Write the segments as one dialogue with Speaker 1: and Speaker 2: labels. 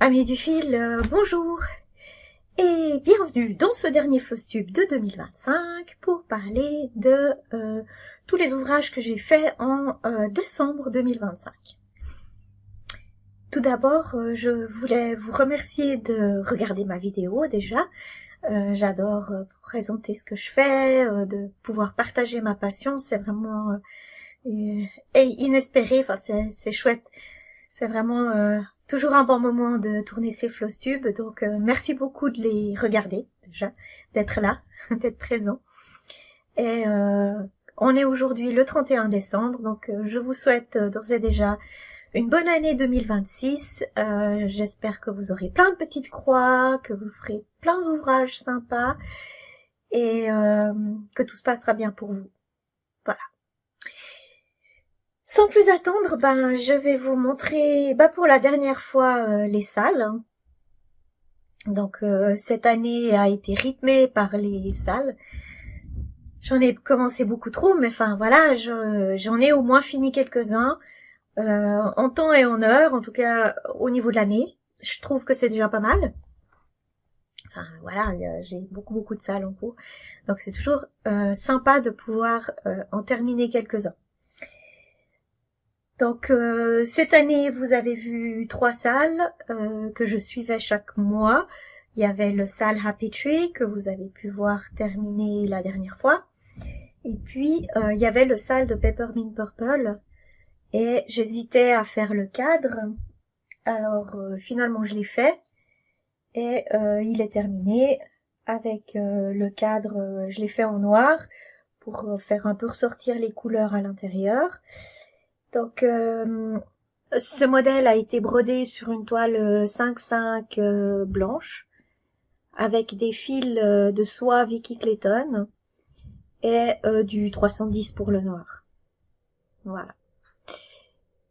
Speaker 1: Amis du fil, bonjour et bienvenue dans ce dernier Flowstube de 2025 pour parler de tous les ouvrages que j'ai faits en décembre 2025. Tout d'abord, je voulais vous remercier de regarder ma vidéo déjà. J'adore présenter ce que je fais, de pouvoir partager ma passion, c'est vraiment inespéré, enfin c'est chouette. C'est vraiment toujours un bon moment de tourner ces Flowstubes, donc merci beaucoup de les regarder déjà, d'être là, d'être présent. Et on est aujourd'hui le 31 décembre, donc je vous souhaite d'ores et déjà une bonne année 2026. J'espère que vous aurez plein de petites croix, que vous ferez plein d'ouvrages sympas et que tout se passera bien pour vous. Voilà. Sans plus attendre, je vais vous montrer pour la dernière fois les salles. Donc cette année a été rythmée par les salles. J'en ai commencé beaucoup trop, mais enfin voilà, j'en ai au moins fini quelques-uns. En temps et en heure, en tout cas au niveau de l'année. Je trouve que c'est déjà pas mal. Enfin voilà, j'ai beaucoup de salles en cours. Donc c'est toujours sympa de pouvoir en terminer quelques-uns. Donc cette année, vous avez vu 3 salles que je suivais chaque mois. Il y avait le salle Happy Tree que vous avez pu voir terminer la dernière fois. Et puis il y avait le salle de Peppermint Purple. Et j'hésitais à faire le cadre. Alors finalement je l'ai fait. Et il est terminé. Avec le cadre, je l'ai fait en noir pour faire un peu ressortir les couleurs à l'intérieur. Donc, ce modèle a été brodé sur une toile 5-5 blanche, avec des fils de soie Vicky Clayton et du 310 pour le noir. Voilà.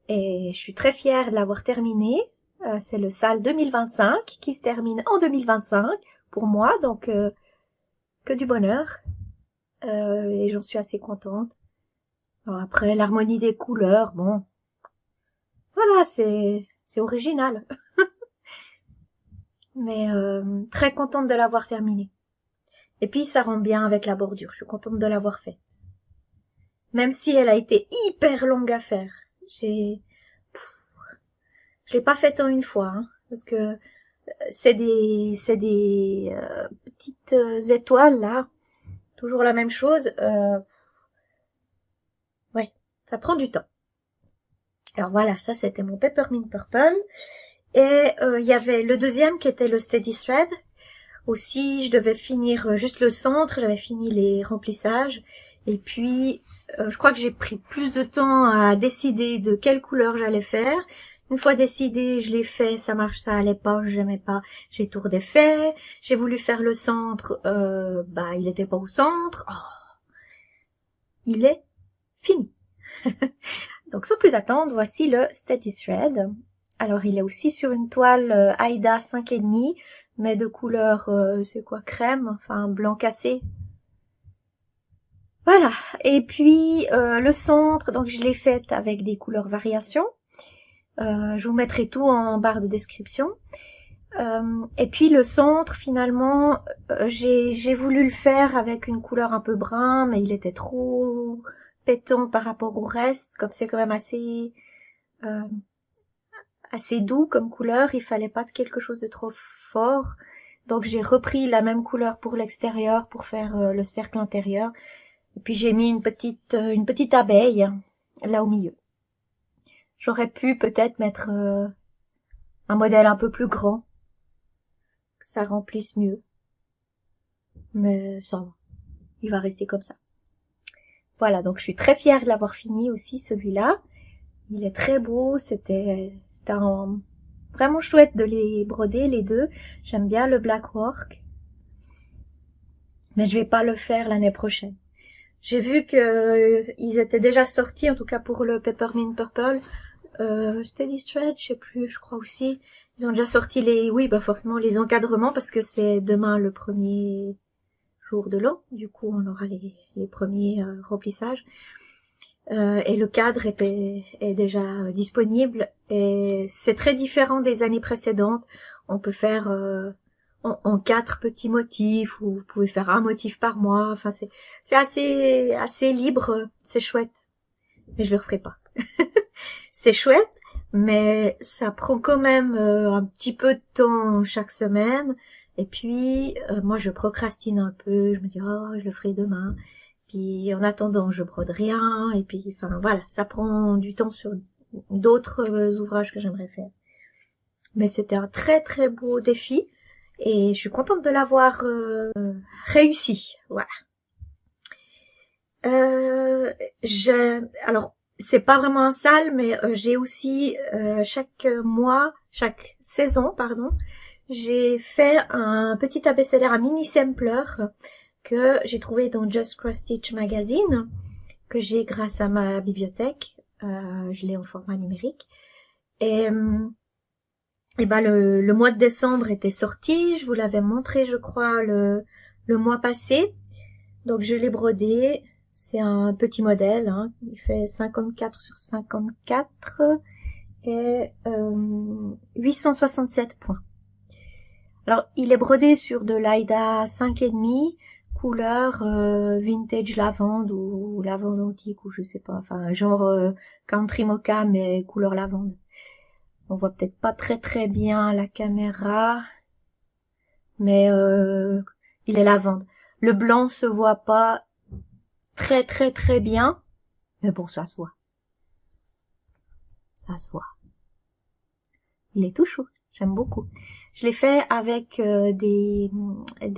Speaker 1: Et je suis très fière de l'avoir terminé. C'est le salle 2025 qui se termine en 2025 pour moi, donc que du bonheur. Et j'en suis assez contente. Alors après, l'harmonie des couleurs, bon, voilà, c'est original. Mais très contente de l'avoir terminé. Et puis ça rend bien avec la bordure, je suis contente de l'avoir faite. Même si elle a été hyper longue à faire. Je l'ai pas faite en une fois, hein, parce que c'est des petites étoiles là, toujours la même chose. Ouais, ça prend du temps. Alors voilà, ça c'était mon Peppermint Purple. Et il y avait le deuxième qui était le Steady Thread. Aussi, je devais finir juste le centre, j'avais fini les remplissages. Et puis, je crois que j'ai pris plus de temps à décider de quelle couleur j'allais faire. Une fois décidé, je l'ai fait, ça marche, ça allait pas, j'aimais pas, j'ai tout redéfait. J'ai voulu faire le centre, il était pas au centre. Oh, il est fini. Donc sans plus attendre, voici le Steady Thread. Alors il est aussi sur une toile Aida 5,5, mais de couleur, c'est quoi, crème, enfin blanc cassé. Voilà, et puis le centre, donc je l'ai fait avec des couleurs variations. Je vous mettrai tout en barre de description. Et puis le centre, finalement, j'ai voulu le faire avec une couleur un peu brun, mais il était trop pétant par rapport au reste, comme c'est quand même assez doux comme couleur, il fallait pas quelque chose de trop fort. Donc j'ai repris la même couleur pour l'extérieur pour faire le cercle intérieur. Et puis j'ai mis une petite abeille là au milieu. J'aurais pu peut-être mettre un modèle un peu plus grand, que ça remplisse mieux. Mais ça va, il va rester comme ça. Voilà, donc je suis très fière de l'avoir fini aussi celui-là. Il est très beau, c'était vraiment chouette de les broder les deux. J'aime bien le black work. Mais je vais pas le faire l'année prochaine. J'ai vu que ils étaient déjà sortis, en tout cas pour le Peppermint Purple. Steady Thread, je sais plus, je crois aussi. Ils ont déjà sorti forcément les encadrements parce que c'est demain le premier jour de l'an. Du coup, on aura les premiers remplissages. et le cadre est déjà disponible et c'est très différent des années précédentes. On peut faire en 4 petits motifs ou vous pouvez faire un motif par mois. Enfin c'est assez libre, c'est chouette. Mais je le referai pas. C'est chouette, mais ça prend quand même un petit peu de temps chaque semaine. Et puis moi je procrastine un peu, je me dis oh je le ferai demain. Puis en attendant, je brode rien. Et puis, enfin voilà, ça prend du temps sur d'autres ouvrages que j'aimerais faire. Mais c'était un très très beau défi. Et je suis contente de l'avoir réussi. Voilà. Alors, c'est pas vraiment un sale, mais j'ai aussi chaque saison, j'ai fait un petit abécédaire, un mini sampler que j'ai trouvé dans Just Cross Stitch Magazine, que j'ai grâce à ma bibliothèque. Je l'ai en format numérique. Et ben le mois de décembre était sorti. Je vous l'avais montré, je crois, le mois passé. Donc je l'ai brodé. C'est un petit modèle. Hein. Il fait 54 sur 54 et 867 points. Alors il est brodé sur de l'Aida 5,5. Couleur vintage lavande ou lavande antique ou je sais pas, enfin genre country mocha mais couleur lavande. On voit peut-être pas très très bien la caméra, mais il est lavande. Le blanc se voit pas très très très bien, mais bon ça se voit. Ça se voit. Il est tout chaud, j'aime beaucoup. Je l'ai fait avec des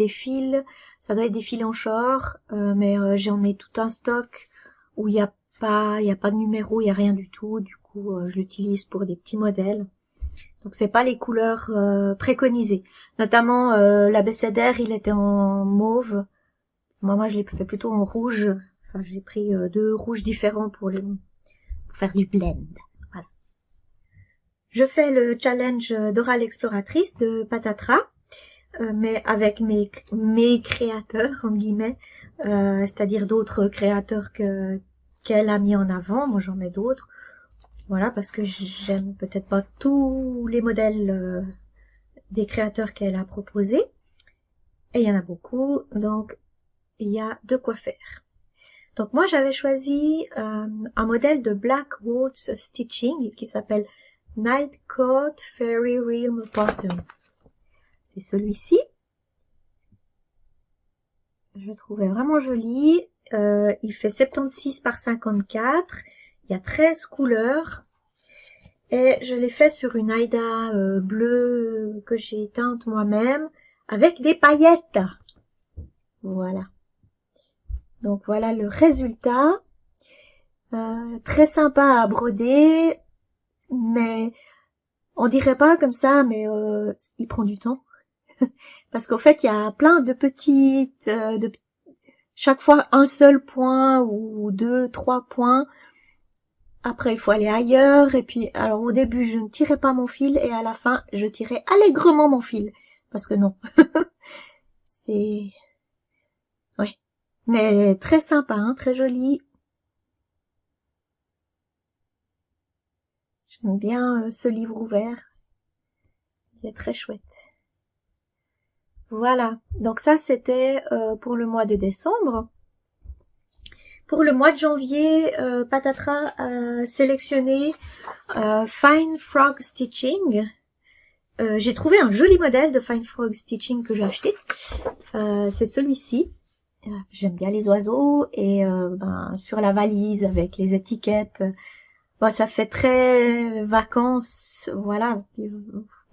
Speaker 1: fils. Ça doit être des fils en short, mais j'en ai tout un stock où il y a pas de numéro, il y a rien du tout. Du coup, je l'utilise pour des petits modèles. Donc c'est pas les couleurs préconisées. Notamment l'abécédaire, il était en mauve. Moi je l'ai fait plutôt en rouge. Enfin, j'ai pris 2 rouges différents pour faire du blend. Voilà. Je fais le challenge d'Oral Exploratrice de Patatra. Mais avec mes créateurs, en guillemets, c'est-à-dire d'autres créateurs qu'elle a mis en avant. Moi, j'en mets d'autres. Voilà, parce que j'aime peut-être pas tous les modèles des créateurs qu'elle a proposés. Et il y en a beaucoup, donc il y a de quoi faire. Donc moi, j'avais choisi un modèle de Black Waltz Stitching qui s'appelle Night Coat Fairy Realm Pattern. C'est celui-ci. Je le trouvais vraiment joli. Il fait 76 par 54. Il y a 13 couleurs. Et je l'ai fait sur une Aida bleue que j'ai teinte moi-même avec des paillettes. Voilà. Donc voilà le résultat. Très sympa à broder. Mais on dirait pas comme ça, mais il prend du temps. Parce qu'en fait, il y a plein de petites, chaque fois un seul point ou 2, 3 points. Après, il faut aller ailleurs. Et puis, alors au début, je ne tirais pas mon fil et à la fin, je tirais allègrement mon fil. Parce que non. C'est... Ouais. Mais très sympa, hein, très joli. J'aime bien ce livre ouvert. Il est très chouette. Voilà, donc ça c'était pour le mois de décembre. Pour le mois de janvier, Patatra a sélectionné Fine Frog Stitching. J'ai trouvé un joli modèle de Fine Frog Stitching que j'ai acheté. C'est celui-ci. J'aime bien les oiseaux et sur la valise avec les étiquettes. Ça fait très vacances, voilà.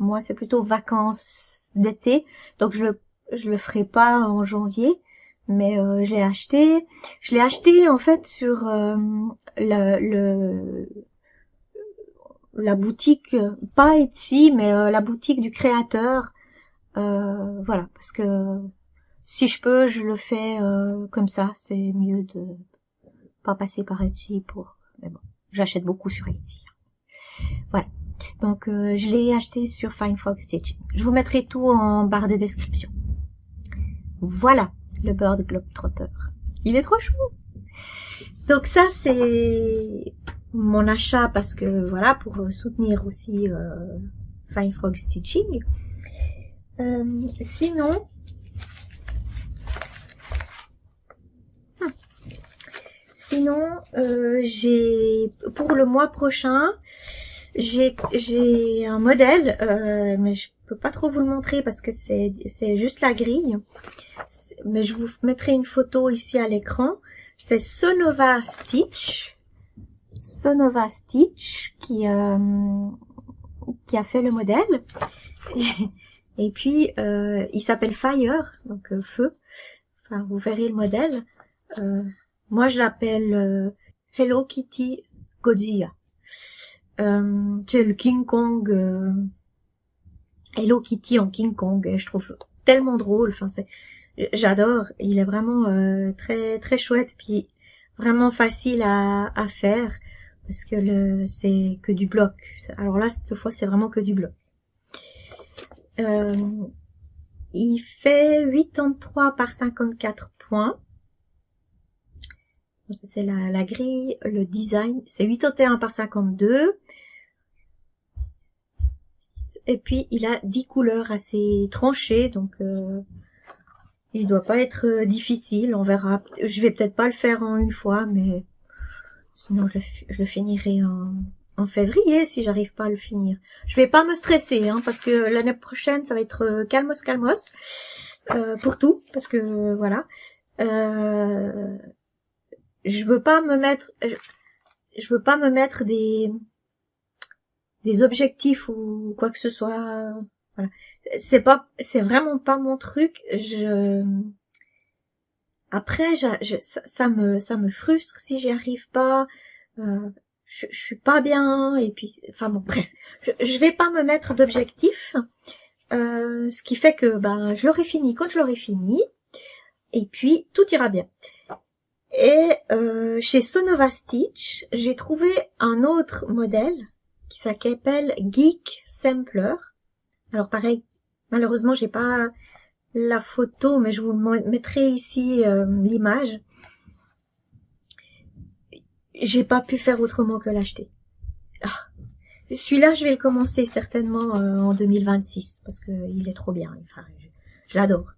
Speaker 1: Moi, c'est plutôt vacances d'été, donc je le ferai pas en janvier, mais je l'ai acheté. Je l'ai acheté en fait sur la boutique, pas Etsy, mais la boutique du créateur. Voilà, parce que si je peux, je le fais comme ça. C'est mieux de pas passer par Etsy pour. Mais bon, j'achète beaucoup sur Etsy. Voilà. Donc, je l'ai acheté sur Fine Frog Stitching. Je vous mettrai tout en barre de description. Voilà, le Bird Globetrotter. Il est trop chou. Donc ça, c'est mon achat parce que, voilà, pour soutenir aussi Fine Frog Stitching. Sinon, j'ai pour le mois prochain, j'ai un modèle, mais je peux pas trop vous le montrer parce que c'est juste la grille. Mais je vous mettrai une photo ici à l'écran. C'est Sonova Stitch. Sonova Stitch qui a fait le modèle. Et puis, il s'appelle Fire, donc feu. Enfin, vous verrez le modèle. Moi, je l'appelle Hello Kitty Godzilla. C'est le King Kong, Hello Kitty en King Kong. Et je trouve tellement drôle. Enfin, j'adore. Il est vraiment très très chouette, puis vraiment facile à faire parce que c'est que du bloc. Alors là, cette fois, c'est vraiment que du bloc. Il fait 83 par 54 points. Ça, c'est la grille, le design. C'est 81 par 52. Et puis, il a 10 couleurs assez tranchées, donc il doit pas être difficile. On verra. Je vais peut-être pas le faire en une fois, mais sinon, je le finirai en février si j'arrive pas à le finir. Je vais pas me stresser, hein, parce que l'année prochaine, ça va être calmos pour tout, parce que voilà. Je veux pas me mettre des objectifs ou quoi que ce soit. Voilà. C'est vraiment pas mon truc. Après, ça me frustre si j'y arrive pas. Je suis pas bien, et puis, enfin bon, bref. Je vais pas me mettre d'objectifs. Ce qui fait que, je l'aurai fini quand je l'aurai fini. Et puis, tout ira bien. Et chez Sonova Stitch, j'ai trouvé un autre modèle qui s'appelle Geek Sampler. Alors pareil, malheureusement j'ai pas la photo, mais je vous mettrai ici l'image. J'ai pas pu faire autrement que l'acheter. Celui-là, je vais le commencer certainement en 2026 parce que il est trop bien. Enfin, je l'adore.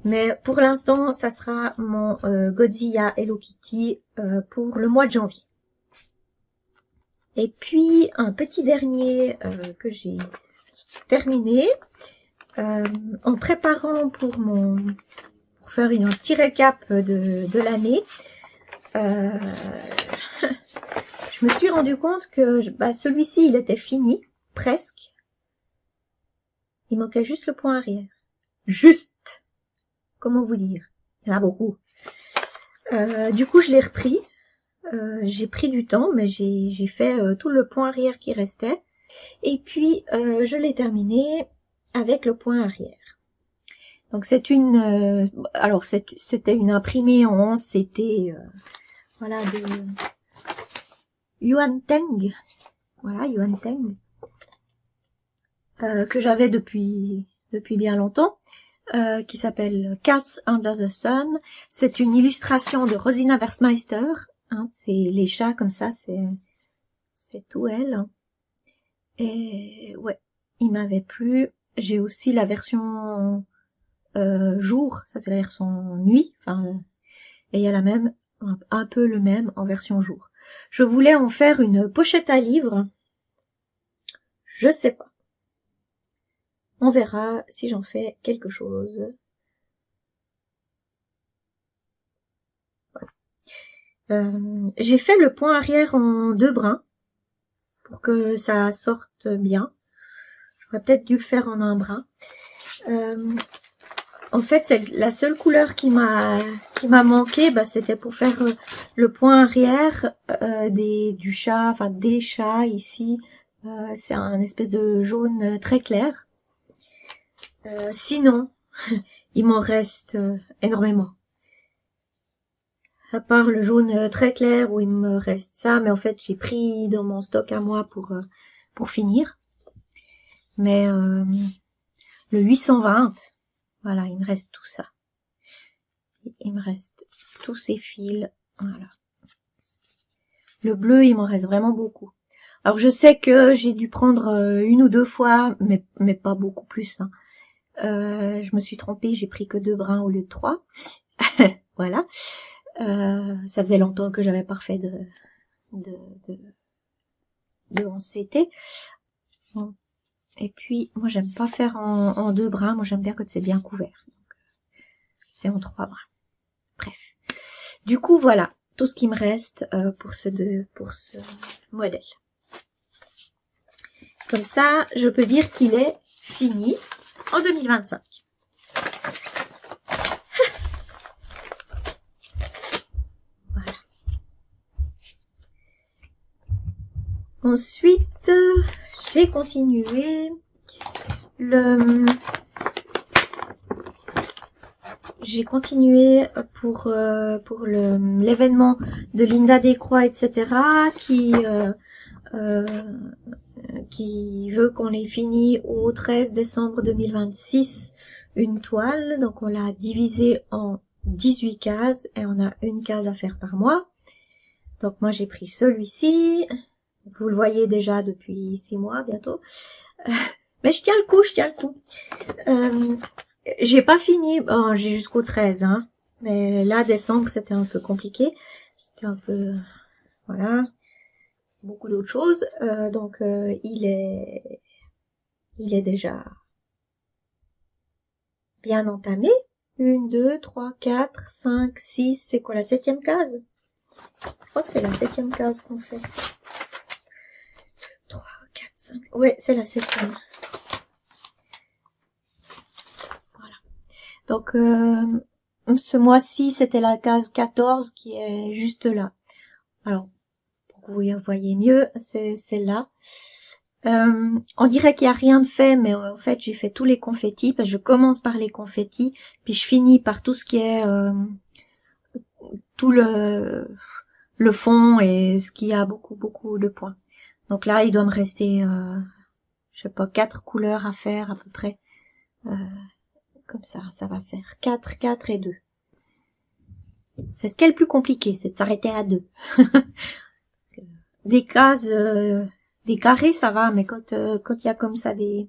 Speaker 1: Mais pour l'instant, ça sera mon Godzilla Hello Kitty pour le mois de janvier. Et puis, un petit dernier que j'ai terminé. En préparant pour faire un petit récap de l'année, je me suis rendu compte que celui-ci, il était fini, presque. Il manquait juste le point arrière. Juste! Comment vous dire? Il y en a beaucoup. Du coup, je l'ai repris. J'ai pris du temps, mais j'ai fait tout le point arrière qui restait. Et puis, je l'ai terminé avec le point arrière. Donc, c'est une... alors, c'était une imprimée en 11 CT, voilà, de Yuan Teng. Voilà, Yuan Teng. Que j'avais depuis bien longtemps. Qui s'appelle Cats Under the Sun. C'est une illustration de Rosina Versmeister. Hein, c'est les chats comme ça, c'est tout elle. Et ouais, il m'avait plu. J'ai aussi la version jour, ça c'est la version nuit. Enfin, et il y a la même, un peu le même en version jour. Je voulais en faire une pochette à livre. Je sais pas. On verra si j'en fais quelque chose. J'ai fait le point arrière en 2 brins pour que ça sorte bien. J'aurais peut-être dû le faire en 1 brin. En fait, c'est la seule couleur qui m'a manqué, c'était pour faire le point arrière du chat, enfin des chats ici. C'est un espèce de jaune très clair. Sinon, il m'en reste énormément. À part le jaune très clair où il me reste ça, mais en fait j'ai pris dans mon stock à moi pour finir. Mais le 820, voilà, il me reste tout ça. Il me reste tous ces fils, voilà. Le bleu, il m'en reste vraiment beaucoup. Alors je sais que j'ai dû prendre une ou deux fois, mais pas beaucoup plus. Hein. Je me suis trompée, j'ai pris que 2 brins au lieu de 3. Voilà. Ça faisait longtemps que j'avais pas refait de 11 CT. Bon. Et puis, moi j'aime pas faire en 2 brins, moi j'aime bien quand c'est bien couvert. C'est en 3 brins. Bref. Du coup, voilà tout ce qui me reste pour ce modèle. Comme ça, je peux dire qu'il est fini en 2025. Voilà. Ensuite, j'ai continué pour l'événement de Linda Descroix, etc. Qui veut qu'on ait fini au 13 décembre 2026 une toile. Donc on l'a divisée en 18 cases et on a une case à faire par mois. Donc moi j'ai pris celui-ci. Vous le voyez déjà depuis 6 mois bientôt. Mais je tiens le coup. J'ai pas fini, bon, j'ai jusqu'au 13, hein. Mais là, décembre, c'était un peu compliqué. C'était un peu, voilà, beaucoup d'autres choses. Donc, il est déjà bien entamé. 1, 2, 3, 4, 5, 6, c'est quoi la 7e case? Je crois que c'est la 7e case qu'on fait. 3, 4, 5, ouais, c'est la 7e. Voilà. Donc, ce mois-ci, c'était la case 14 qui est juste là. Alors, pour que vous voyez mieux, c'est celle-là. On dirait qu'il n'y a rien de fait, mais en fait, j'ai fait tous les confettis, parce que je commence par les confettis, puis je finis par tout ce qui est tout le fond et ce qui a beaucoup de points. Donc là, il doit me rester, je sais pas, 4 couleurs à faire à peu près. Comme ça va faire 4, 4 et 2. C'est ce qui est le plus compliqué, c'est de s'arrêter à 2. Des cases, des carrés, ça va, mais quand il y a comme ça des...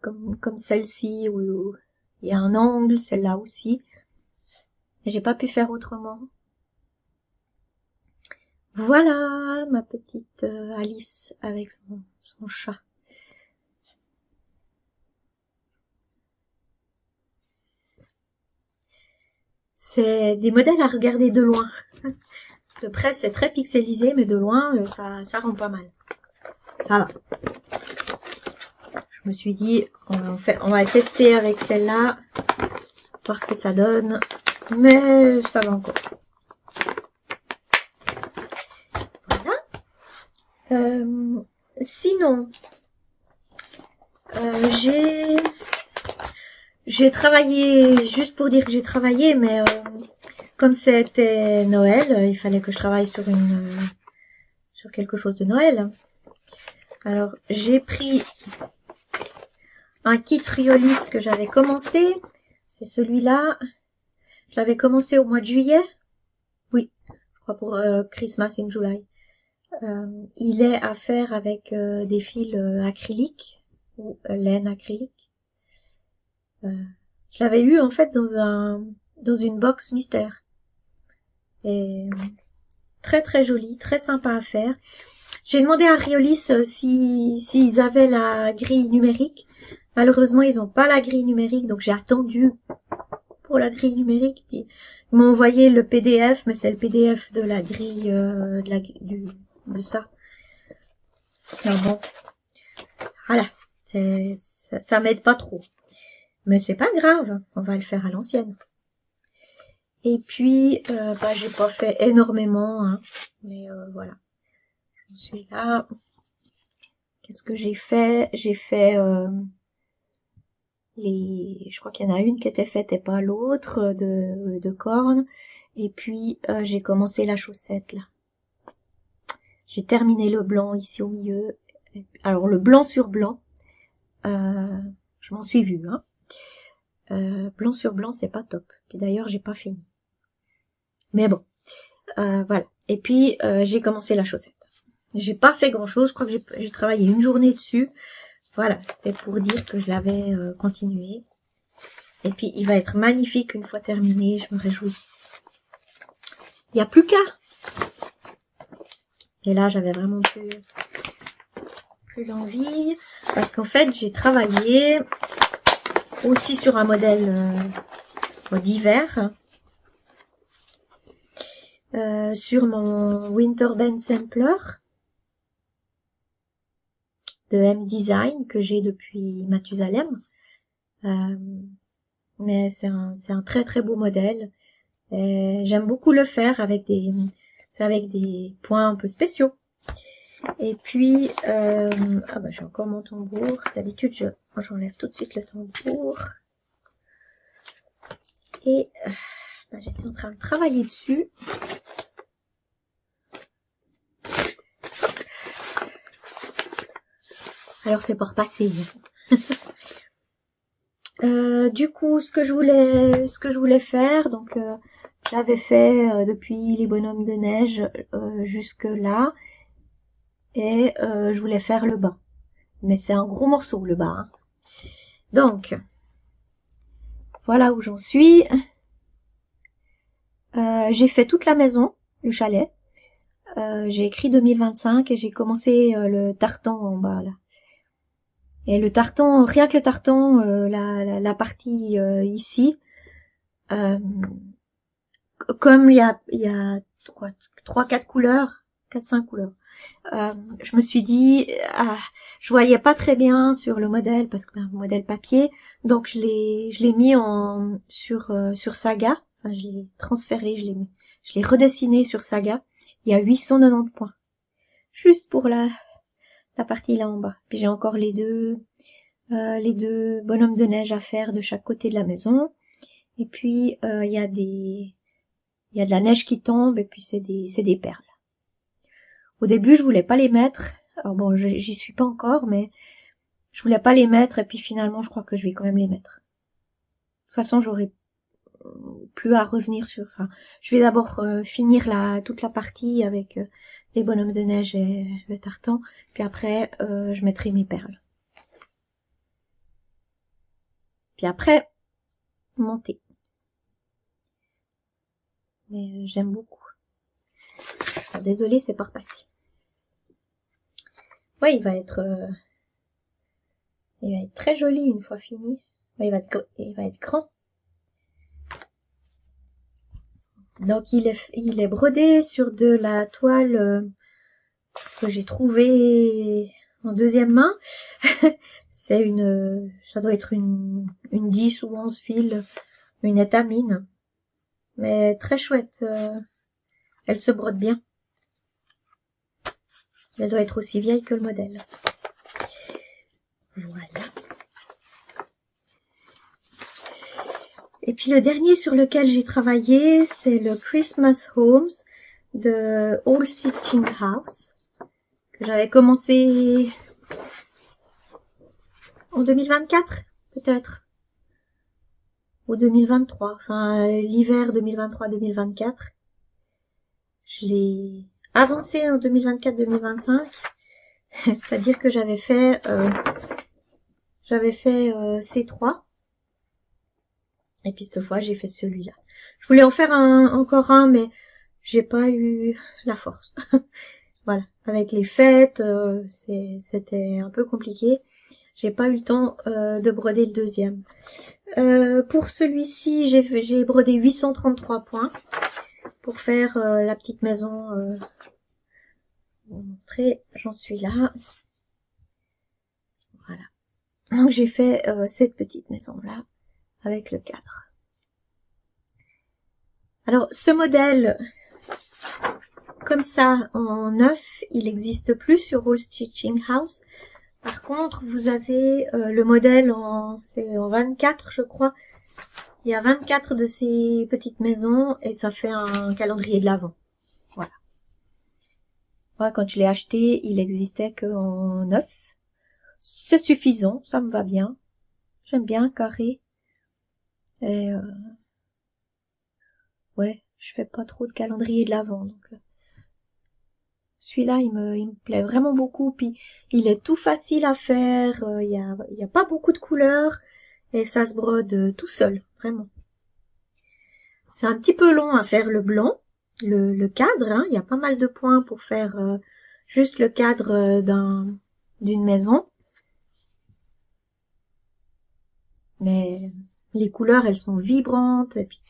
Speaker 1: Comme celle-ci, où il y a un angle, celle-là aussi. Et j'ai pas pu faire autrement. Voilà ma petite Alice avec son chat. C'est des modèles à regarder de loin. De près, c'est très pixelisé, mais de loin, ça rend pas mal. Ça va. Je me suis dit, on va tester avec celle-là, voir ce que ça donne. Mais ça va encore. Voilà. Sinon, j'ai travaillé, juste pour dire que j'ai travaillé, mais comme c'était Noël, il fallait que je travaille sur quelque chose de Noël. Alors, j'ai pris un kit Riolis que j'avais commencé. C'est celui-là. Je l'avais commencé au mois de juillet. Oui, je crois pour Christmas in July. Il est à faire avec des fils acryliques ou laine acrylique. Je l'avais eu en fait dans une box mystère. Et très très joli, très sympa à faire. J'ai demandé à Riolis s'ils avaient la grille numérique. Malheureusement, ils n'ont pas la grille numérique, donc j'ai attendu pour la grille numérique. Puis ils m'ont envoyé le PDF, mais c'est le PDF de la grille de ça. Alors bon, voilà, ça m'aide pas trop, mais c'est pas grave, on va le faire à l'ancienne. Et puis, j'ai pas fait énormément, hein, mais voilà. Je suis là. Qu'est-ce que j'ai fait? J'ai fait je crois qu'il y en a une qui était faite et pas l'autre de cornes. Et puis j'ai commencé la chaussette là. J'ai terminé le blanc ici au milieu. Alors le blanc sur blanc, je m'en suis vue, hein. Blanc sur blanc, c'est pas top. Puis d'ailleurs, j'ai pas fini. Mais bon. Voilà. Et puis, j'ai commencé la chaussette. J'ai pas fait grand-chose. Je crois que j'ai travaillé une journée dessus. Voilà, c'était pour dire que je l'avais continué. Et puis, il va être magnifique une fois terminé. Je me réjouis. Il n'y a plus qu'à. Et là, j'avais vraiment plus l'envie. Parce qu'en fait, j'ai travaillé aussi sur un modèle d'hiver. Sur mon Winterband Sampler de M-Design que j'ai depuis Mathusalem. Mais c'est un très très beau modèle. J'aime beaucoup le faire avec des points un peu spéciaux. Et puis, ah bah j'ai encore mon tambour. D'habitude, j'enlève tout de suite le tambour. Et bah, j'étais en train de travailler dessus. Alors c'est pour repasser. Du coup, ce que je voulais faire, donc j'avais fait depuis les bonhommes de neige jusque là, et je voulais faire le bas. Mais c'est un gros morceau le bas. Hein. Donc voilà où j'en suis. J'ai fait toute la maison, le chalet. J'ai écrit 2025 et j'ai commencé le tartan en bas là. Et le tartan, rien que le tartan, la partie ici, comme il y a quoi, 3-4 couleurs, 4-5 couleurs. Je me suis dit, je voyais pas très bien sur le modèle parce que modèle papier, donc je l'ai mis sur Saga. Enfin, je l'ai transféré, je l'ai redessiné sur Saga. Il y a 890 points, juste pour la partie là en bas. Puis j'ai encore les deux bonhommes de neige à faire de chaque côté de la maison. Et puis il y a de la neige qui tombe et puis c'est des perles. Au début, je voulais pas les mettre. Alors bon, j'y suis pas encore, mais je voulais pas les mettre et puis finalement, je crois que je vais quand même les mettre. De toute façon, j'aurai plus à revenir sur. Enfin, je vais d'abord finir toute la partie avec les bonhommes de neige et le tartan, puis après, je mettrai mes perles. Puis après, monter. Mais j'aime beaucoup. Alors, désolée, c'est pas repassé. Ouais, il va être très joli une fois fini. Ouais, il va être grand. Donc il est brodé sur de la toile que j'ai trouvée en deuxième main. C'est ça doit être une 10 ou 11 fils, une étamine. Mais très chouette. Elle se brode bien. Elle doit être aussi vieille que le modèle. Voilà. Et puis le dernier sur lequel j'ai travaillé, c'est le Christmas Homes de All Stitching House, que j'avais commencé en 2024, peut-être, ou 2023, enfin l'hiver 2023-2024. Je l'ai avancé en 2024-2025, c'est-à-dire que j'avais fait ces trois. Et puis cette fois, j'ai fait celui-là. Je voulais en faire encore un, mais j'ai pas eu la force. Voilà, avec les fêtes, c'était un peu compliqué. J'ai pas eu le temps de broder le deuxième. Pour celui-ci, j'ai brodé 833 points pour faire la petite maison. Je vais vous montrer, j'en suis là. Voilà. Donc j'ai fait cette petite maison-là avec le cadre. Alors, ce modèle, comme ça, en neuf, il n'existe plus sur All Stitching House. Par contre, vous avez le modèle c'est en 24, je crois. Il y a 24 de ces petites maisons et ça fait un calendrier de l'Avent. Voilà. Moi, quand je l'ai acheté, il existait qu'en neuf. C'est suffisant, ça me va bien. J'aime bien carré. Et ouais, je fais pas trop de calendrier de l'Avent, donc celui-là il me plaît vraiment beaucoup. Puis il est tout facile à faire, il y a pas beaucoup de couleurs et ça se brode tout seul, vraiment. C'est un petit peu long à faire le blanc, le cadre, hein. Il y a pas mal de points pour faire juste le cadre d'une maison. Mais les couleurs, elles sont vibrantes. Et puis,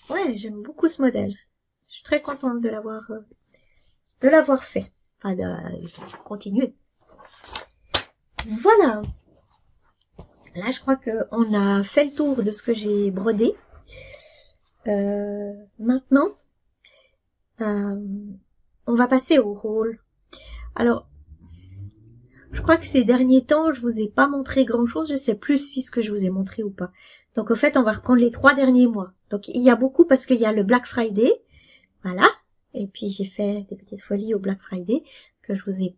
Speaker 1: ouais, j'aime beaucoup ce modèle. Je suis très contente de l'avoir fait. Enfin, de continuer. Voilà. Là, je crois qu'on a fait le tour de ce que j'ai brodé. Maintenant, on va passer au rôle. Alors, je crois que ces derniers temps, je vous ai pas montré grand chose. Je sais plus si ce que je vous ai montré ou pas. Donc, au fait, on va reprendre les 3 derniers mois. Donc, il y a beaucoup parce qu'il y a le Black Friday. Voilà. Et puis, j'ai fait des petites folies au Black Friday que je vous ai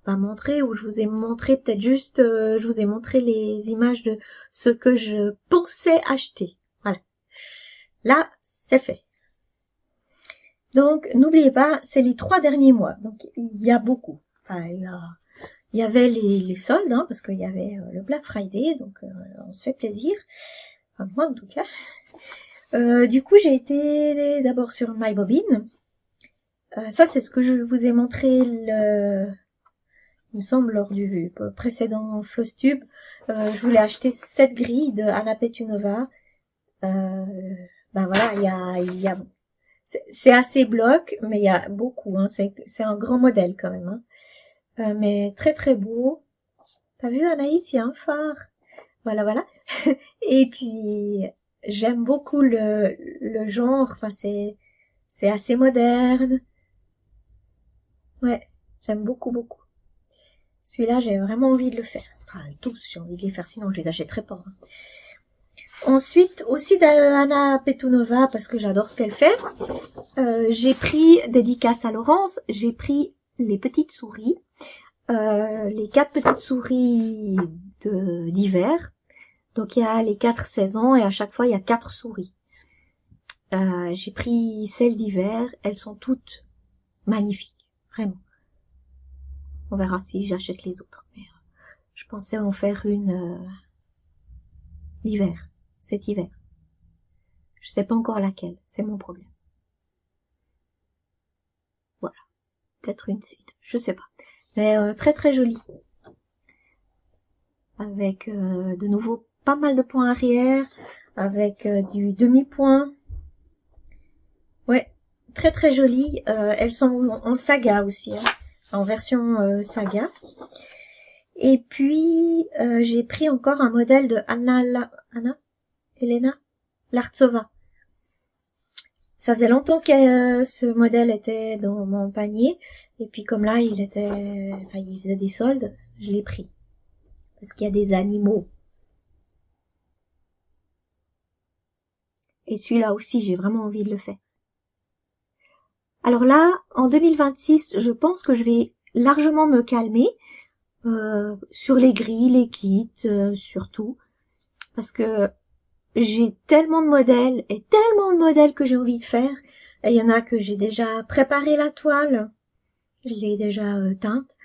Speaker 1: pas montré, ou je vous ai montré peut-être juste, je vous ai montré les images de ce que je pensais acheter. Voilà. Là, c'est fait. Donc, n'oubliez pas, c'est les 3 derniers mois. Donc, il y a beaucoup. Enfin, il y avait les soldes, hein, parce qu'il y avait le Black Friday, donc on se fait plaisir. Enfin, moi, en tout cas. Du coup, j'ai été d'abord sur MyBobine. Ça, c'est ce que je vous ai montré il me semble, lors du précédent Flosstube. Je voulais acheter cette grille de Anna Petunova. Ben voilà, il y a c'est assez bloc, mais il y a beaucoup, hein. C'est un grand modèle quand même, hein. Mais très très beau. T'as vu, Anaïs, il y a un phare. Voilà, voilà. Et puis, j'aime beaucoup le genre. Enfin, c'est assez moderne. Ouais, j'aime beaucoup, beaucoup. Celui-là, j'ai vraiment envie de le faire. Enfin, tous, j'ai envie de les faire, sinon je les achèterai pas, hein. Ensuite, aussi d'Anna Petunova, parce que j'adore ce qu'elle fait. J'ai pris, dédicace à Laurence, j'ai pris les petites souris. Les 4 petites souris d'hiver. Donc il y a les 4 saisons et à chaque fois il y a 4 souris. J'ai pris celles d'hiver, elles sont toutes magnifiques, vraiment. On verra si j'achète les autres. Mais je pensais en faire une l'hiver, cet hiver. Je sais pas encore laquelle, c'est mon problème. Voilà, peut-être une seed, je sais pas. Mais très très jolie. Avec de nouveau pas mal de points arrière, avec du demi-point. Ouais, très très jolies. Elles sont en saga aussi, hein, en version saga. Et puis j'ai pris encore un modèle de Elena Lartsova. Ça faisait longtemps que ce modèle était dans mon panier, et puis comme là il faisait des soldes, je l'ai pris parce qu'il y a des animaux. Et celui-là aussi, j'ai vraiment envie de le faire. Alors là, en 2026, je pense que je vais largement me calmer sur les grilles, les kits, surtout, parce que j'ai tellement de modèles et tellement de modèles que j'ai envie de faire. Et il y en a que j'ai déjà préparé la toile, je l'ai déjà teinte,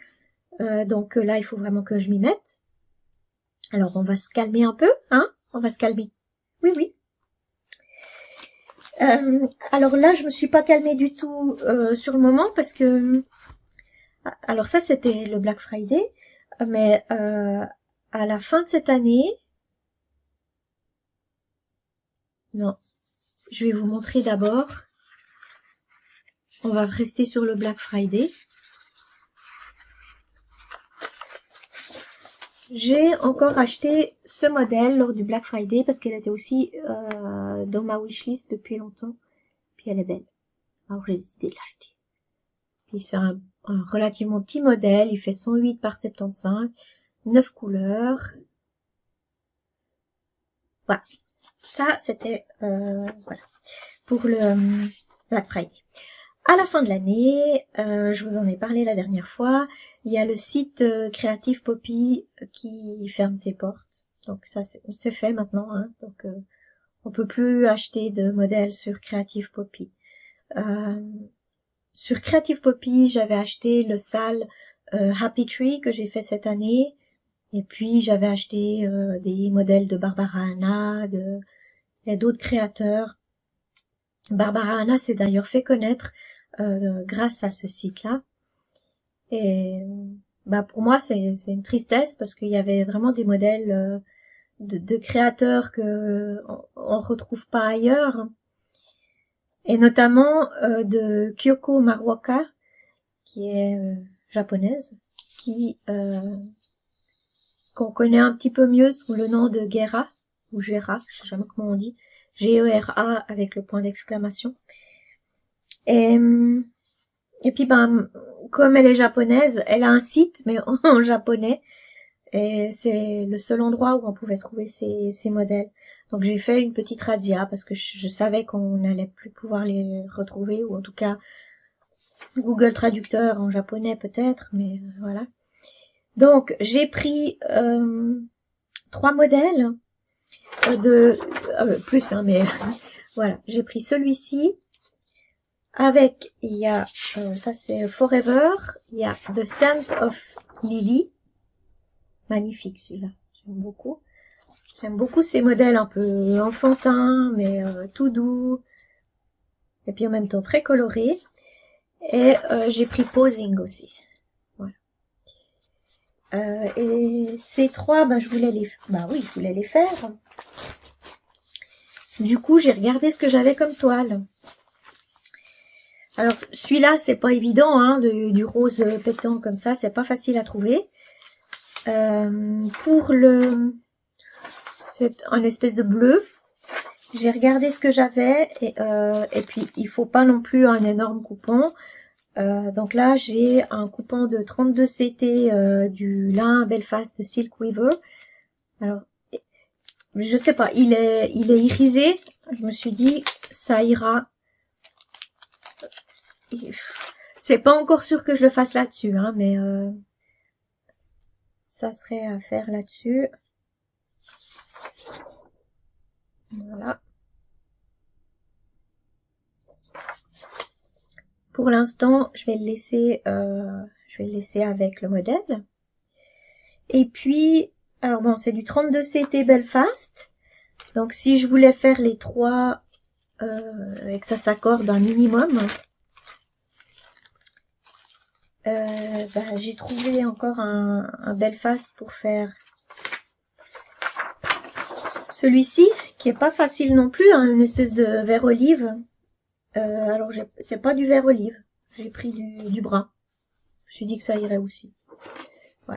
Speaker 1: donc là il faut vraiment que je m'y mette. Alors on va se calmer un peu, hein, on va se calmer. Oui, oui. Alors là, je me suis pas calmée du tout sur le moment parce que, alors ça c'était le Black Friday, mais à la fin de cette année, non, je vais vous montrer d'abord. On va rester sur le Black Friday. J'ai encore acheté ce modèle lors du Black Friday parce qu'elle était aussi dans ma wishlist depuis longtemps. Puis elle est belle. Alors j'ai décidé de l'acheter. Puis c'est un relativement petit modèle. Il fait 108 par 75. 9 couleurs. Voilà. Ça, c'était voilà, pour le Black Friday. À la fin de l'année, je vous en ai parlé la dernière fois, il y a le site Creative Poppy qui ferme ses portes. Donc ça, c'est fait maintenant, hein. Donc on peut plus acheter de modèles sur Creative Poppy. Sur Creative Poppy, j'avais acheté le sale Happy Tree que j'ai fait cette année. Et puis j'avais acheté des modèles de Barbara Ana, et d'autres créateurs. Barbara Ana s'est d'ailleurs fait connaître grâce à ce site-là. Et bah pour moi c'est une tristesse parce qu'il y avait vraiment des modèles de créateurs que on retrouve pas ailleurs. Et notamment de Kyoko Maruoka, qui est japonaise, qu'on connaît un petit peu mieux sous le nom de Gera, ou Gera, je sais jamais comment on dit, Gera avec le point d'exclamation. Et puis ben, comme elle est japonaise, elle a un site, mais en japonais, et c'est le seul endroit où on pouvait trouver ces modèles. Donc j'ai fait une petite razzia parce que je savais qu'on n'allait plus pouvoir les retrouver, ou en tout cas Google Traducteur en japonais peut-être, mais voilà. Donc j'ai pris 3 modèles plus, hein, mais voilà, j'ai pris celui-ci avec, il y a ça c'est Forever, il y a The Scent of Lily, magnifique celui-là, j'aime beaucoup ces modèles un peu enfantins mais tout doux et puis en même temps très colorés. Et j'ai pris Posing aussi. Voilà. Et ces 3, ben je voulais les faire. Du coup, j'ai regardé ce que j'avais comme toile. Alors, celui-là, c'est pas évident, hein, du rose pétant comme ça, c'est pas facile à trouver. Pour c'est un espèce de bleu. J'ai regardé ce que j'avais et puis il faut pas non plus un énorme coupon. Donc là, j'ai un coupon de 32 CT du lin Belfast de Silk Weaver. Alors, je sais pas, il est irisé. Je me suis dit, ça ira. C'est pas encore sûr que je le fasse là-dessus, hein, mais ça serait à faire là-dessus. Voilà. Pour l'instant, je vais le laisser avec le modèle. Et puis, alors bon, c'est du 32 CT Belfast. Donc si je voulais faire les 3 et que ça s'accorde un minimum, j'ai trouvé encore un Belfast pour faire celui-ci, qui est pas facile non plus, hein, une espèce de vert olive. Alors c'est pas du vert olive, j'ai pris du brun. Je me suis dit que ça irait aussi. Ouais.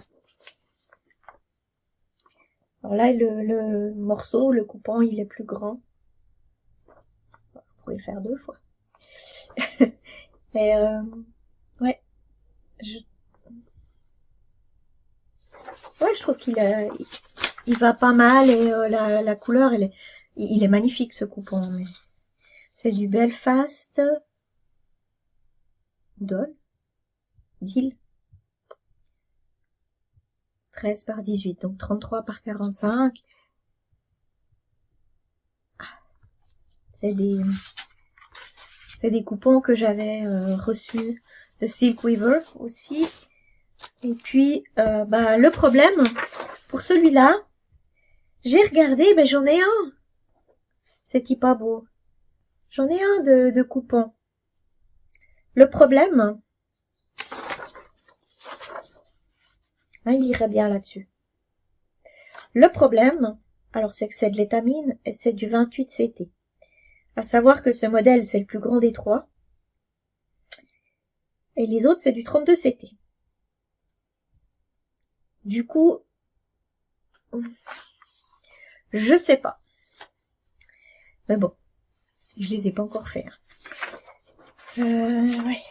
Speaker 1: Alors là, le morceau, le coupant, il est plus grand. On pourrait le faire 2 fois. Mais ouais, je trouve qu'il va pas mal et la couleur, il est magnifique ce coupon. Mais c'est du Belfast Deal 13 par 18, donc 33 par 45. C'est des coupons que j'avais reçus de Silk Weaver aussi. Et puis, le problème, pour celui-là, j'ai regardé, j'en ai un. C'est pas beau. J'en ai un de coupon. Le problème, il irait bien là-dessus. Le problème, alors c'est que c'est de l'étamine et c'est du 28 CT. À savoir que ce modèle, c'est le plus grand des 3. Et les autres, c'est du 32 CT. Du coup, je sais pas. Mais bon, je les ai pas encore fait. Ouais.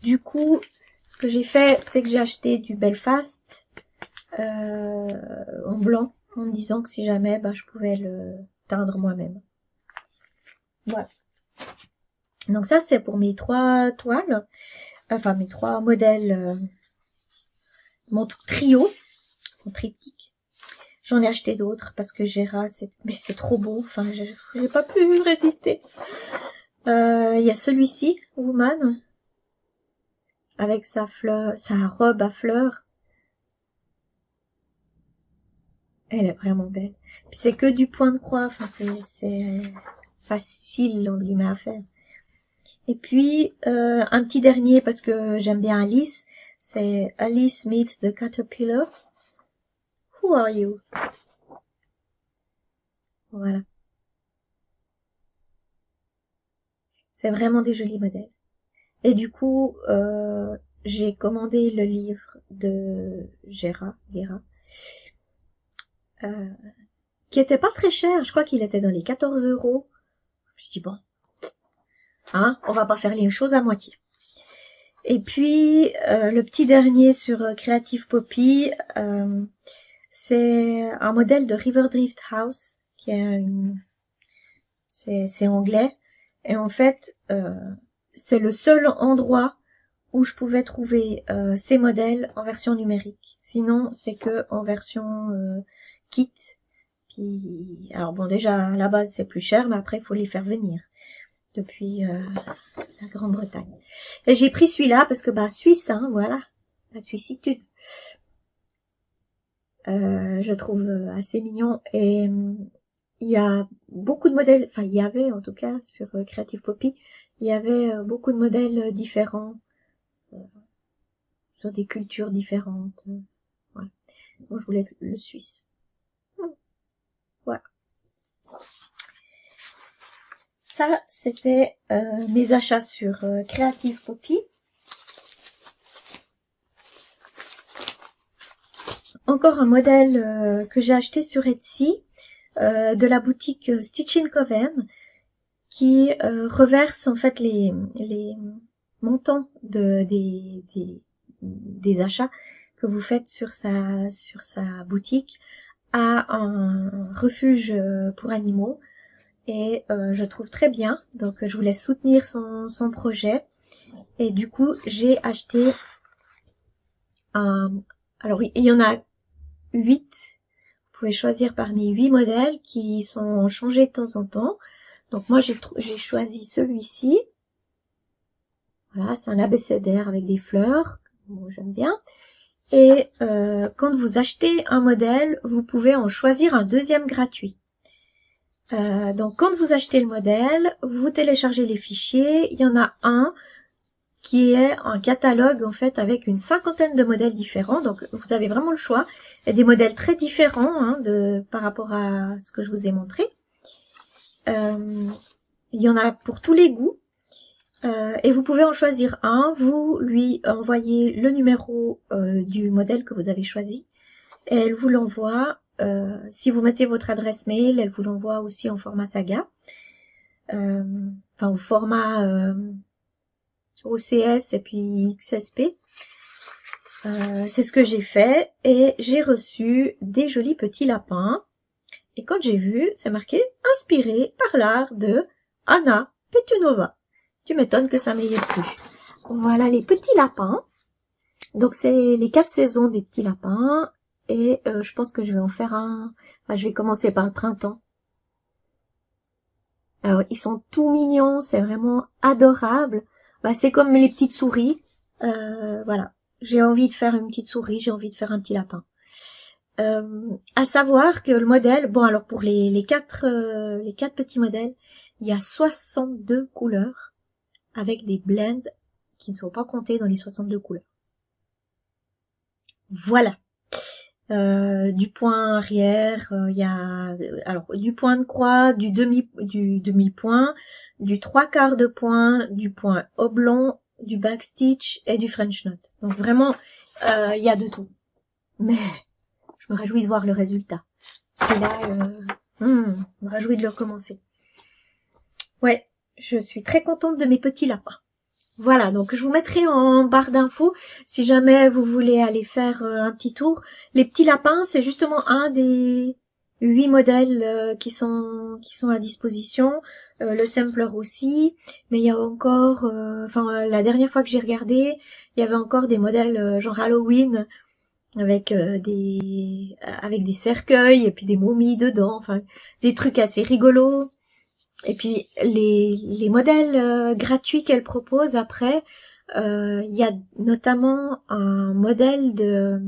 Speaker 1: Du coup, ce que j'ai fait, c'est que j'ai acheté du Belfast en blanc, en me disant que si jamais, je pouvais le teindre moi-même. Voilà. Donc ça, c'est pour mes 3 toiles, enfin mes 3 modèles, mon trio, mon triptyque. J'en ai acheté d'autres parce que Gera, c'est trop beau. Enfin, j'ai pas pu résister. Il y a celui-ci, Woman, avec sa robe à fleurs. Elle est vraiment belle. Puis c'est que du point de croix, enfin c'est facile entre guillemets à faire. Et puis un petit dernier parce que j'aime bien Alice, c'est Alice meets the Caterpillar. Who are you? Voilà. C'est vraiment des jolis modèles. Et du coup, j'ai commandé le livre de Guéra, qui était pas très cher. Je crois qu'il était dans les 14 €. Je me suis dit, bon, hein, on va pas faire les choses à moitié. Et puis, le petit dernier sur Creative Poppy, c'est un modèle de Riverdrift House, qui est c'est anglais. Et en fait, c'est le seul endroit où je pouvais trouver ces modèles en version numérique. Sinon, c'est que en version kit. Puis, alors bon, déjà, à la base, c'est plus cher, mais après, il faut les faire venir depuis la Grande-Bretagne. Et j'ai pris celui-là parce que, bah, Suisse, hein, voilà, la Suissitude. Je trouve assez mignon. Et il y a beaucoup de modèles, enfin, il y avait en tout cas sur Creative Poppy, il y avait beaucoup de modèles différents, sur des cultures différentes. Voilà. Moi, je vous laisse le Suisse. Voilà. Ça, c'était mes achats sur Creative Poppy. Encore un modèle que j'ai acheté sur Etsy, de la boutique Stitching Coven, qui reverse en fait les montants des achats que vous faites sur sa boutique à un refuge pour animaux. Et je trouve très bien, donc je voulais soutenir son projet. Et du coup, j'ai acheté alors il y en a 8. Vous pouvez choisir parmi 8 modèles qui sont changés de temps en temps. Donc moi j'ai choisi celui-ci. Voilà, c'est un abécédaire avec des fleurs. Bon, j'aime bien. Et quand vous achetez un modèle, vous pouvez en choisir un deuxième gratuit. Donc quand vous achetez le modèle, vous téléchargez les fichiers. Il y en a un qui est un catalogue en fait avec une 50aine de modèles différents. Donc vous avez vraiment le choix. Il y a des modèles très différents hein, par rapport à ce que je vous ai montré. Il y en a pour tous les goûts. Et vous pouvez en choisir un. Vous lui envoyez le numéro du modèle que vous avez choisi. Et elle vous l'envoie. Si vous mettez votre adresse mail, elle vous l'envoie aussi en format saga. Enfin au format OCS et puis XSP. C'est ce que j'ai fait et j'ai reçu des jolis petits lapins. Et quand j'ai vu, c'est marqué « Inspiré par l'art de Anna Petunova ». Tu m'étonnes que ça m'ait plu. Voilà les petits lapins. Donc c'est les 4 saisons des petits lapins. Et je pense que je vais en faire un... Enfin, je vais commencer par le printemps. Alors ils sont tout mignons, c'est vraiment adorable. Bah, c'est comme les petites souris. Voilà. J'ai envie de faire une petite souris, j'ai envie de faire un petit lapin. À savoir que le modèle, bon alors pour les quatre petits modèles, il y a 62 couleurs avec des blends qui ne sont pas comptés dans les 62 couleurs. Voilà. Du point arrière, il y a alors du point de croix, du demi-point, du 3/4 de point, du point oblong, du backstitch et du French knot. Donc vraiment, il y a de tout. Mais je me réjouis de voir le résultat. Celui-là, je me réjouis de le recommencer. Ouais, je suis très contente de mes petits lapins. Voilà, donc je vous mettrai en barre d'infos si jamais vous voulez aller faire un petit tour. Les petits lapins, c'est justement un des 8 modèles qui sont à disposition. Le sampler aussi, mais il y a encore, la dernière fois que j'ai regardé, il y avait encore des modèles genre Halloween avec des cercueils et puis des momies dedans, enfin des trucs assez rigolos. Et puis les modèles gratuits qu'elle propose après, il y a notamment un modèle de,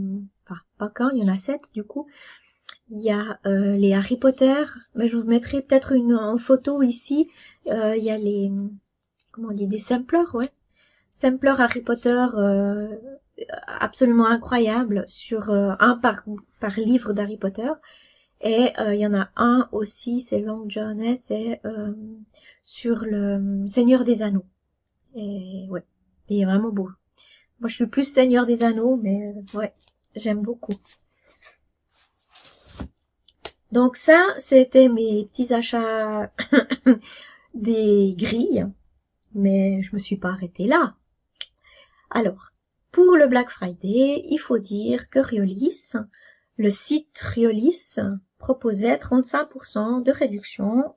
Speaker 1: enfin pas qu'un, il y en a 7 du coup. Il y a les Harry Potter, mais je vous mettrai peut-être une en photo ici. Il y a les, comment on dit, des samplers, ouais. Samplers Harry Potter absolument incroyable sur un par livre d'Harry Potter. Et il y en a un aussi, c'est Long Journey, c'est sur le Seigneur des Anneaux. Et ouais, il est vraiment beau. Moi, je suis plus Seigneur des Anneaux, mais ouais, j'aime beaucoup. Donc ça, c'était mes petits achats des grilles, mais je me suis pas arrêtée là. Alors, pour le Black Friday, il faut dire que Riolis, le site Riolis, proposait 35% de réduction.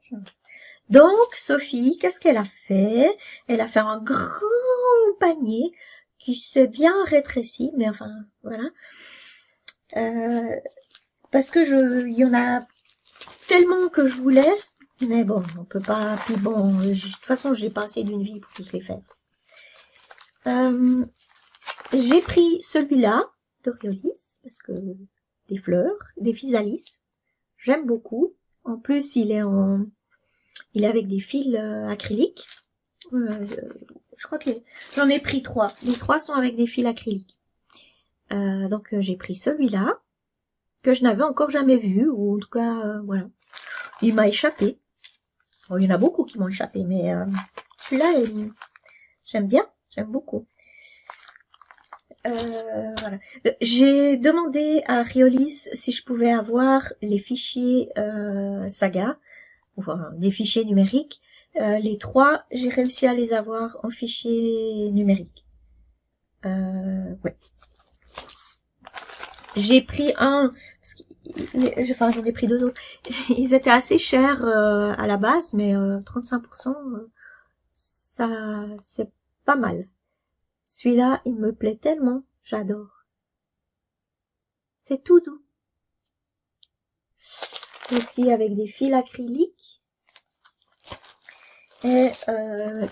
Speaker 1: Donc, Sophie, qu'est-ce qu'elle a fait? Elle a fait un grand panier qui s'est bien rétréci, mais enfin, voilà. Parce que il y en a tellement que je voulais, mais bon, on peut pas, puis bon, de toute façon, j'ai pas assez d'une vie pour tous les faire. J'ai pris celui-là, de Riolis, parce que des fleurs, des physalis, j'aime beaucoup. En plus, il est avec des fils acryliques. Je crois que j'en ai pris 3. Les 3 sont avec des fils acryliques. Donc j'ai pris celui-là, que je n'avais encore jamais vu, ou en tout cas, voilà. Il m'a échappé. Bon, il y en a beaucoup qui m'ont échappé, mais celui-là, j'aime bien, j'aime beaucoup. Voilà. J'ai demandé à Riolis si je pouvais avoir les fichiers saga, enfin les fichiers numériques. Les 3, j'ai réussi à les avoir en fichier numérique. Ouais. J'ai pris un, enfin j'en ai pris 2 autres. Ils étaient assez chers à la base, mais 35%, ça c'est pas mal. Celui-là, il me plaît tellement, j'adore. C'est tout doux. Aussi avec des fils acryliques. Et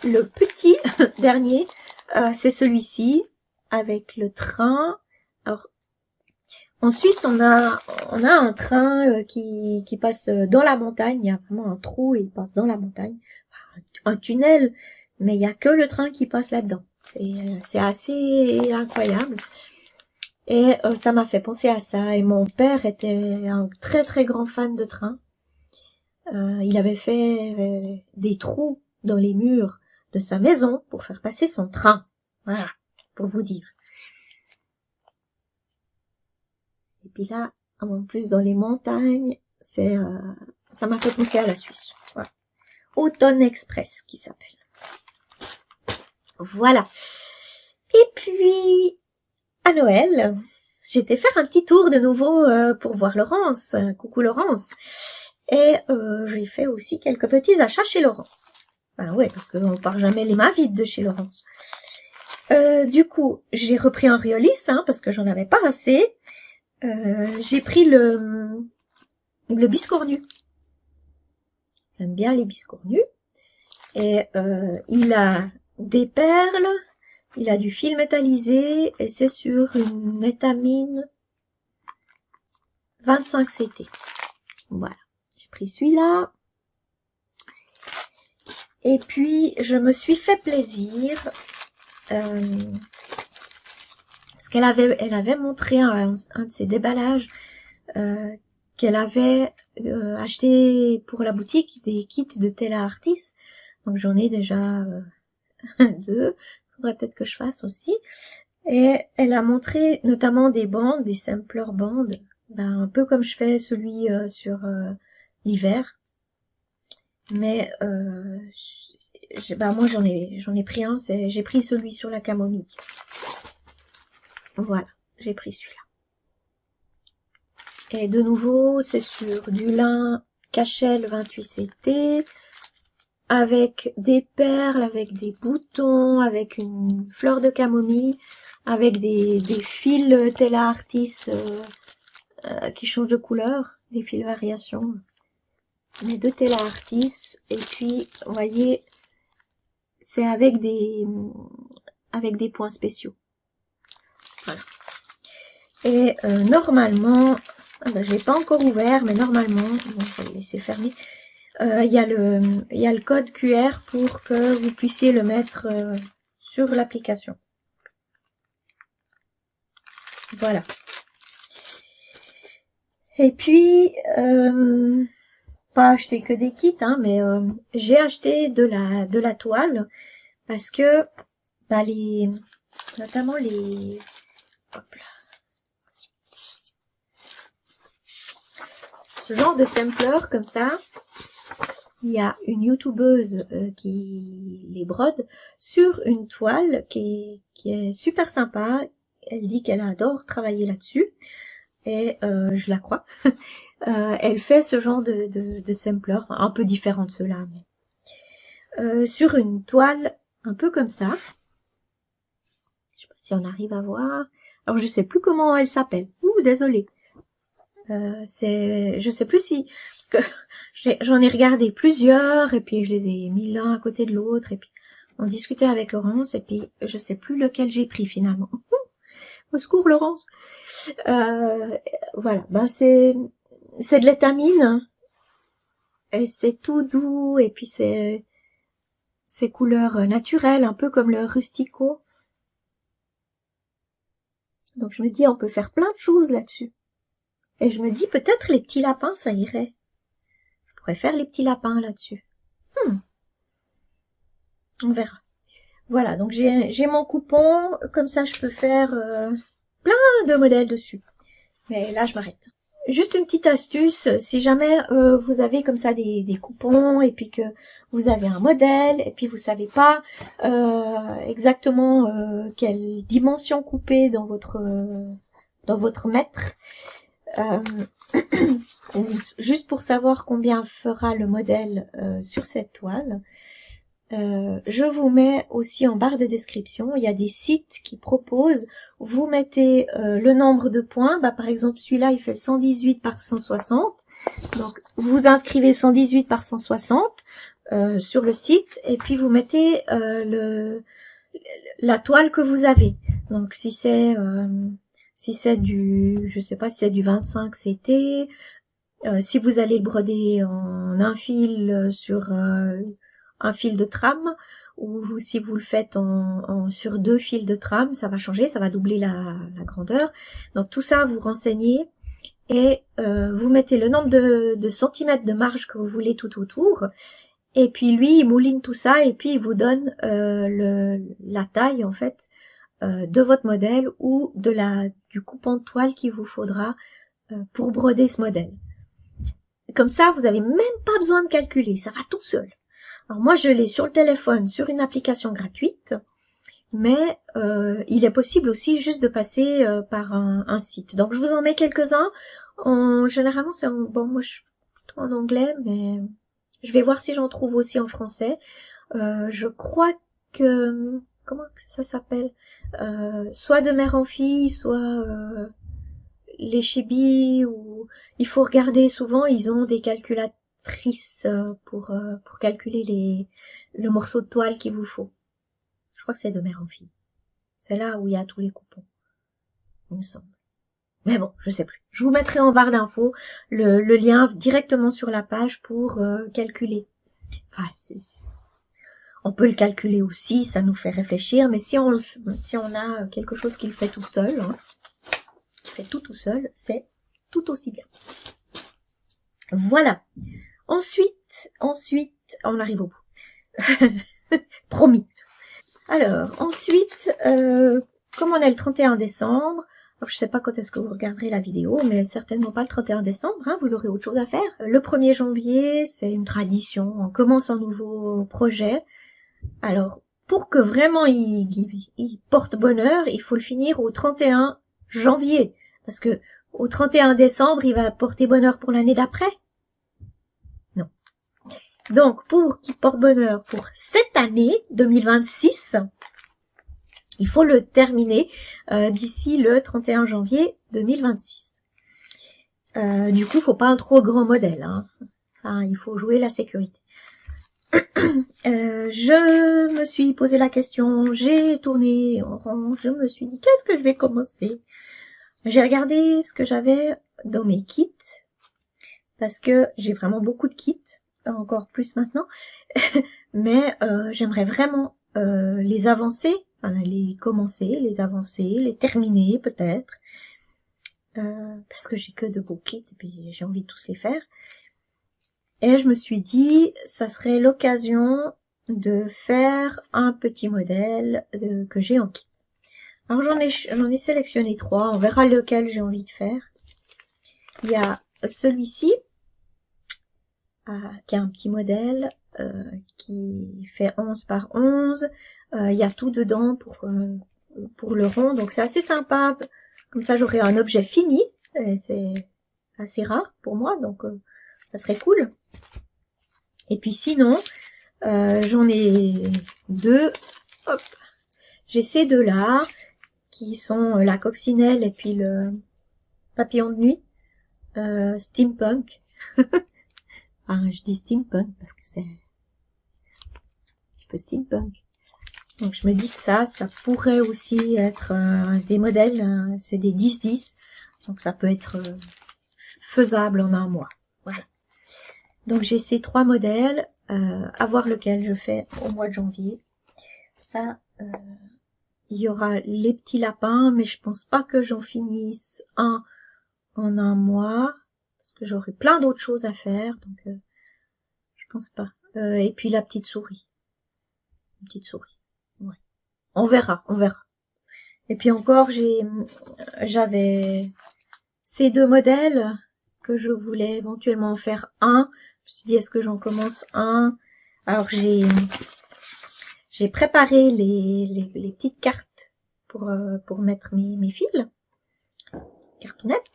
Speaker 1: le petit dernier, c'est celui-ci, avec le train. Alors, en Suisse, on a un train qui passe dans la montagne. Il y a vraiment un trou et il passe dans la montagne. Un tunnel, mais il n'y a que le train qui passe là-dedans. C'est assez incroyable. Et ça m'a fait penser à ça. Et mon père était un très très grand fan de train. Il avait fait des trous dans les murs de sa maison pour faire passer son train. Voilà, pour vous dire. Et puis là, en plus dans les montagnes, ça m'a fait penser à la Suisse. Voilà. Automne Express qui s'appelle. Voilà. Et puis, à Noël, j'étais faire un petit tour de nouveau pour voir Laurence. Coucou Laurence. Et j'ai fait aussi quelques petits achats chez Laurence. Ben ouais, parce qu'on part jamais les mains vides de chez Laurence. Du coup, j'ai repris un Riolis, parce que j'en avais pas assez. J'ai pris le biscornu. J'aime bien les biscornus. Et il a des perles, il a du fil métallisé, et c'est sur une étamine 25 CT. Voilà, j'ai pris celui-là. Et puis, je me suis fait plaisir, parce qu'elle avait montré un de ses déballages, qu'elle avait acheté pour la boutique des kits de Tela Artis. Donc j'en ai déjà 2. Faudrait peut-être que je fasse aussi. Et elle a montré notamment des bandes, des sampler bandes, un peu comme je fais celui sur l'hiver. Mais moi j'en ai pris un, j'ai pris celui sur la camomille. Voilà, j'ai pris celui-là. Et de nouveau, c'est sur du lin Cachel 28CT, avec des perles, avec des boutons, avec une fleur de camomille, avec des fils Tela Artis qui changent de couleur, des fils variations. mes deux Tela Artis, et puis vous voyez c'est avec des points spéciaux. Voilà. Et normalement, je l'ai pas encore ouvert, mais normalement, bon, je vais le laisser fermer. Il y a le code QR pour que vous puissiez le mettre sur l'application. Voilà. Et puis, pas acheter que des kits, hein, mais j'ai acheté de la toile parce que bah, notamment les, hop là, ce genre de sampler comme ça, il y a une youtubeuse qui les brode sur une toile qui est super sympa. Elle dit qu'elle adore travailler là-dessus et je la crois. Elle fait ce genre de sampler, un peu différent de ceux-là, mais sur une toile un peu comme ça. Je sais pas si on arrive à voir. Alors je sais plus comment elle s'appelle. Ouh, désolée. Je sais plus si, parce que j'en ai regardé plusieurs et puis je les ai mis l'un à côté de l'autre et puis on discutait avec Laurence et puis je sais plus lequel j'ai pris finalement. Au secours Laurence. Voilà, bah c'est de l'étamine et c'est tout doux et puis c'est couleurs naturelles, un peu comme le rustico. Donc je me dis on peut faire plein de choses là-dessus. Et je me dis peut-être les petits lapins ça irait. Je pourrais faire les petits lapins là-dessus. On verra. Voilà, donc j'ai mon coupon, comme ça je peux faire plein de modèles dessus. Mais là je m'arrête. Juste une petite astuce, si jamais vous avez comme ça des coupons et puis que vous avez un modèle et puis vous savez pas exactement quelle dimension couper dans votre mètre, juste pour savoir combien fera le modèle sur cette toile, je vous mets aussi en barre de description, il y a des sites qui proposent, vous mettez le nombre de points, bah, par exemple celui-là il fait 118 par 160, donc vous inscrivez 118 par 160 sur le site, et puis vous mettez la toile que vous avez, donc si c'est du, je sais pas si c'est du 25 CT, si vous allez le broder en un fil sur un fil de trame, ou si vous le faites sur 2 fils de trame, ça va changer, ça va doubler la grandeur. Donc tout ça, vous renseignez et vous mettez le nombre de centimètres de marge que vous voulez tout autour. Et puis lui, il mouline tout ça et puis il vous donne la taille en fait de votre modèle ou du coupon de toile qu'il vous faudra pour broder ce modèle. Comme ça, vous n'avez même pas besoin de calculer, ça va tout seul. Alors moi, je l'ai sur le téléphone, sur une application gratuite, mais il est possible aussi juste de passer par un site. Donc, je vous en mets quelques-uns. Généralement, bon, moi, je suis plutôt en anglais, mais je vais voir si j'en trouve aussi en français. Je crois que... Comment ça s'appelle soit de mère en fille, soit les Chibi, ou... Il faut regarder, souvent, ils ont des calculatrices pour calculer le morceau de toile qu'il vous faut. Je crois que c'est de mère en fille. C'est là où il y a tous les coupons, il me semble. Mais bon, je sais plus. Je vous mettrai en barre d'infos le lien directement sur la page pour calculer. Enfin, on peut le calculer aussi, ça nous fait réfléchir, mais si on a quelque chose qui le fait tout seul, hein, qui fait tout seul, c'est tout aussi bien. Voilà. Ensuite, on arrive au bout. Promis. Alors, ensuite, comme on est le 31 décembre, alors je sais pas quand est-ce que vous regarderez la vidéo, mais certainement pas le 31 décembre, hein, vous aurez autre chose à faire. Le 1er janvier, c'est une tradition, on commence un nouveau projet. Alors, pour que vraiment il porte bonheur, il faut le finir au 31 janvier. Parce que au 31 décembre, il va porter bonheur pour l'année d'après. Non. Donc, pour qu'il porte bonheur pour cette année 2026, il faut le terminer d'ici le 31 janvier 2026. Du coup, faut pas un trop grand modèle, hein. Enfin, il faut jouer la sécurité. Je me suis posé la question, j'ai tourné en rond, je me suis dit qu'est-ce que je vais commencer. J'ai regardé ce que j'avais dans mes kits, parce que j'ai vraiment beaucoup de kits, encore plus maintenant, mais j'aimerais vraiment les avancer, enfin, les commencer, les avancer, les terminer peut-être, parce que j'ai que de beaux kits et puis j'ai envie de tous les faire. Et je me suis dit, ça serait l'occasion de faire un petit modèle que j'ai en kit. Alors j'en ai sélectionné 3, on verra lequel j'ai envie de faire. Il y a celui-ci, qui est un petit modèle qui fait 11 par 11. Il y a tout dedans pour le rond, donc c'est assez sympa. Comme ça j'aurai un objet fini, c'est assez rare pour moi, donc ça serait cool. Et puis sinon, j'en ai 2. Hop. J'ai ces 2-là, qui sont la coccinelle et puis le papillon de nuit, steampunk. Enfin, je dis steampunk parce que c'est un petit peu steampunk. Donc je me dis que ça pourrait aussi être des modèles, c'est des 10-10, donc ça peut être faisable en un mois. Voilà. Donc j'ai ces 3 modèles, à voir lequel je fais au mois de janvier. Ça, il y aura les petits lapins, mais je pense pas que j'en finisse un en un mois, parce que j'aurai plein d'autres choses à faire, donc je pense pas. Et puis la petite souris. Une petite souris. Ouais. On verra, on verra. Et puis encore, j'avais ces 2 modèles que je voulais éventuellement faire un. Je me suis dit, est-ce que j'en commence un? Alors j'ai préparé les petites cartes pour mettre mes fils. Cartounettes.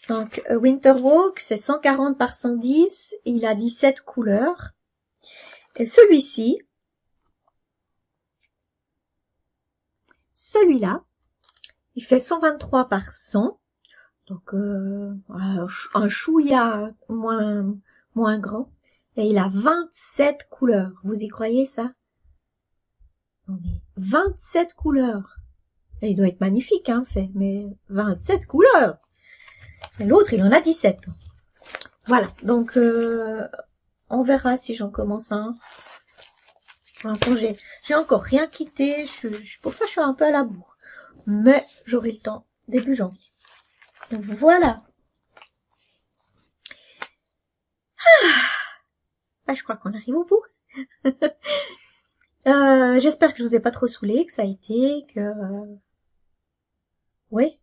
Speaker 1: Donc Winterwalk, c'est 140 par 110, il a 17 couleurs. Et celui-ci, celui-là, il fait 123 par 100. Donc un chouïa moins grand. Et il a 27 couleurs. Vous y croyez ça? Non mais 27 couleurs. Et il doit être magnifique, hein, fait. Mais 27 couleurs. Et l'autre, il en a 17. Voilà. Donc on verra si j'en commence un. Pour l'instant, j'ai encore rien quitté. Pour ça, je suis un peu à la bourre. Mais j'aurai le temps début janvier. Donc voilà. Je crois qu'on arrive au bout. J'espère que je vous ai pas trop saoulé, que ça a été, que... oui,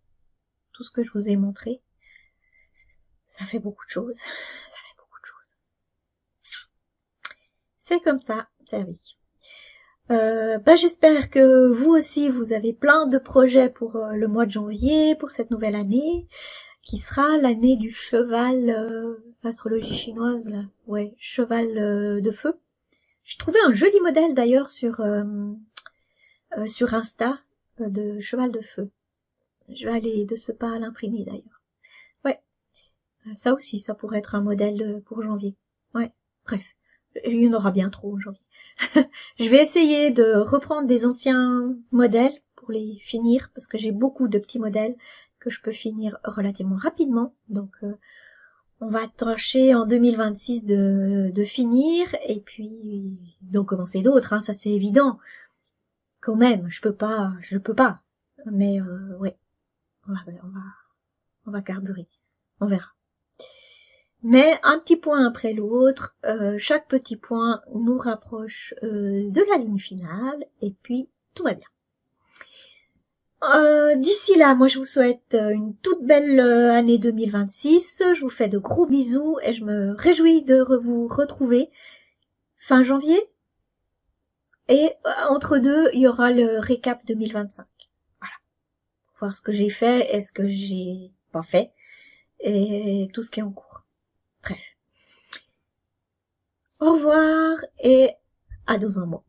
Speaker 1: tout ce que je vous ai montré. Ça fait beaucoup de choses. Ça fait beaucoup de choses. C'est comme ça, c'est la vie. J'espère que vous aussi, vous avez plein de projets pour le mois de janvier, pour cette nouvelle année, qui sera l'année du cheval, astrologie chinoise, là. Ouais, cheval de feu. J'ai trouvé un joli modèle d'ailleurs sur Insta de cheval de feu. Je vais aller de ce pas à l'imprimer d'ailleurs. Ouais, ça aussi, ça pourrait être un modèle pour janvier. Ouais, bref, il y en aura bien trop en janvier. Je vais essayer de reprendre des anciens modèles pour les finir, parce que j'ai beaucoup de petits modèles que je peux finir relativement rapidement. Donc on va tâcher en 2026 de finir, et puis d'en commencer d'autres, hein, ça c'est évident. Quand même, je peux pas. Mais ouais, on va carburer, on verra. Mais un petit point après l'autre, chaque petit point nous rapproche de la ligne finale, et puis tout va bien. D'ici là, moi je vous souhaite une toute belle année 2026, je vous fais de gros bisous, et je me réjouis de vous retrouver fin janvier, et entre deux, il y aura le récap 2025. Voilà. Voir ce que j'ai fait et ce que j'ai pas fait, et tout ce qui est en cours. Bref. Au revoir et à dans un mois.